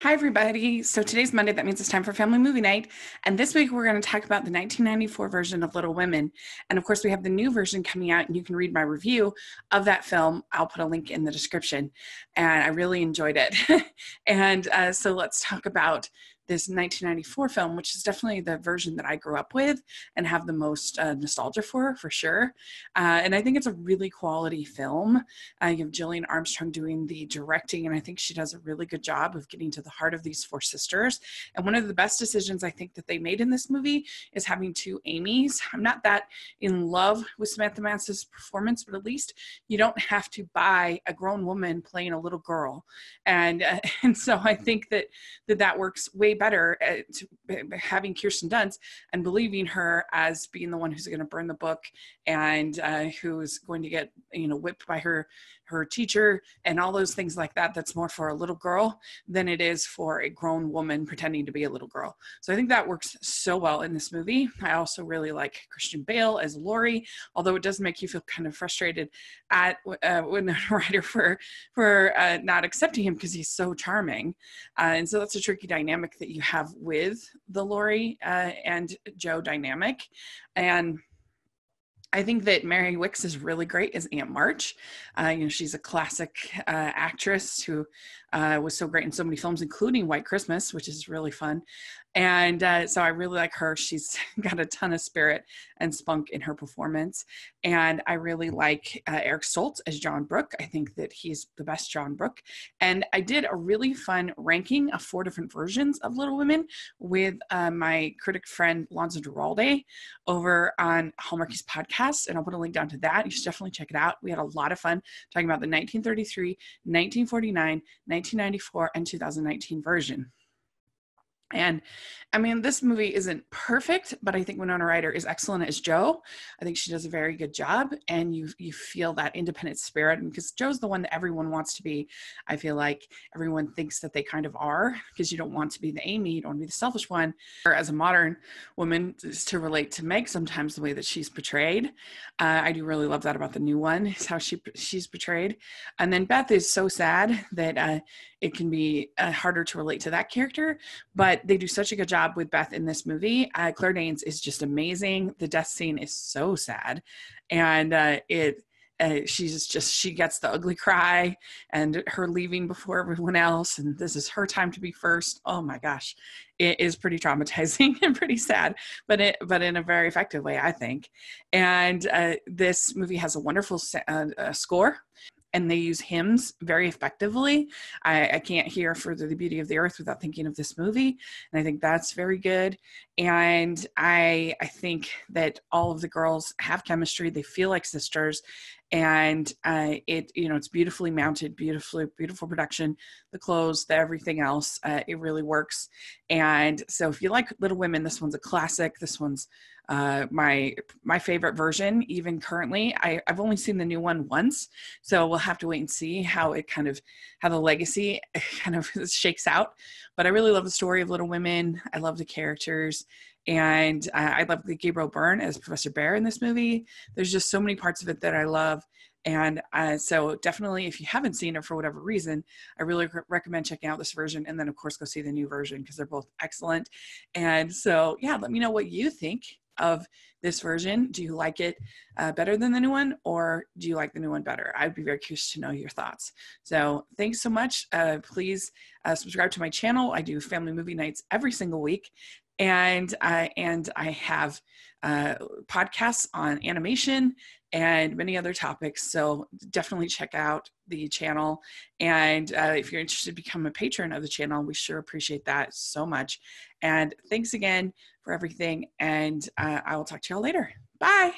Hi, everybody. So today's Monday. That means it's time for Family Movie Night. And this week, we're going to talk about the 1994 version of Little Women. And of course, we have the new version coming out, and you can read my review of that film. I'll put a link in the description. And I really enjoyed it. So let's talk about this 1994 film, which is definitely the version that I grew up with and have the most nostalgia for sure. And I think it's a really quality film. You have Gillian Armstrong doing the directing, and I think she does a really good job of getting to the heart of these four sisters. And one of the best decisions I think that they made in this movie is having two Amy's. I'm not that in love with Samantha Mass's performance, but at least you don't have to buy a grown woman playing a little girl. And so I think that works way better to having Kirsten Dunst and believing her as being the one who's going to burn the book and who's going to get whipped by her teacher and all those things like that. That's more for a little girl than it is for a grown woman pretending to be a little girl. So I think that works so well in this movie. I also really like Christian Bale as Laurie, although it does make you feel kind of frustrated at Winona Ryder for not accepting him because he's so charming. And so that's a tricky dynamic that you have with the Laurie and Joe dynamic. And I think that Mary Wicks is really great as Aunt March. She's a classic actress who was so great in so many films, including White Christmas, which is really fun. And so I really like her. She's got a ton of spirit and spunk in her performance. And I really like Eric Stoltz as John Brooke. I think that he's the best John Brooke. And I did a really fun ranking of 4 different versions of Little Women with my critic friend Lonzo Duralde over on Hallmarkies podcast. And I'll put a link down to that. You should definitely check it out. We had a lot of fun talking about the 1933, 1949, 1994, and 2019 version. And I mean, this movie isn't perfect, but I think Winona Ryder is excellent as Jo. I think she does a very good job, and you feel that independent spirit. And because Jo's the one that everyone wants to be, I feel like everyone thinks that they kind of are, because you don't want to be the Amy, you don't want to be the selfish one. Or as a modern woman, is to relate to Meg sometimes the way that she's portrayed. I do really love that about the new one, is how she's portrayed. And then Beth is so sad that it can be harder to relate to that character, but they do such a good job with Beth in this movie. Claire Danes is just amazing. The death scene is so sad, and she gets the ugly cry and her leaving before everyone else, and this is her time to be first. Oh my gosh, it is pretty traumatizing and pretty sad, but in a very effective way, I think. And this movie has a wonderful score, and they use hymns very effectively. I can't hear Further the Beauty of the Earth without thinking of this movie, and I think that's very good. And I think that all of the girls have chemistry. They feel like sisters, and it's beautifully mounted, beautiful production, the clothes, the everything else. It really works. And so if you like Little Women, this one's a classic. This one's my favorite version, even currently. I've only seen the new one once, so we'll have to wait and see how the legacy kind of shakes out. But I really love the story of Little Women. I love the characters, and I love Gabriel Byrne as Professor Bear in this movie. There's just so many parts of it that I love. And so definitely, if you haven't seen it for whatever reason, I really recommend checking out this version. And then, of course, go see the new version because they're both excellent. And so, yeah, let me know what you think of this version. Do you like it better than the new one, or do you like the new one better? I'd be very curious to know your thoughts. So thanks so much. Please subscribe to my channel. I do family movie nights every single week. And I have podcasts on animation and many other topics. So definitely check out the channel. And if you're interested to become a patron of the channel, we sure appreciate that so much. And thanks again for everything. And I will talk to y'all later. Bye.